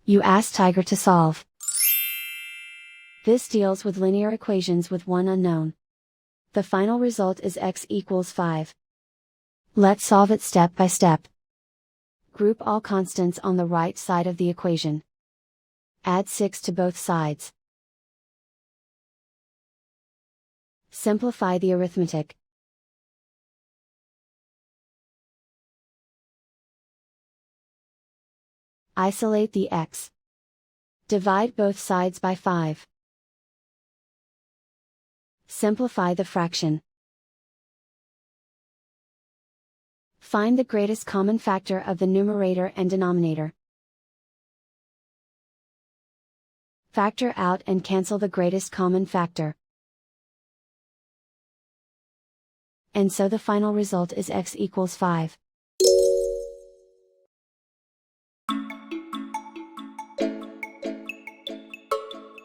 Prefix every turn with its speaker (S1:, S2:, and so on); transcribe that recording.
S1: You ask Tiger to solve. This deals with linear equations with one unknown. The final result is x equals 5. Let's solve it step by step. Group all constants on the right side of the equation. Add 6 to both sides. Simplify the arithmetic. Isolate the x. Divide both sides by 5. Simplify the fraction. Find the greatest common factor of the numerator and denominator. Factor out and cancel the greatest common factor. And so the final result is x equals 5.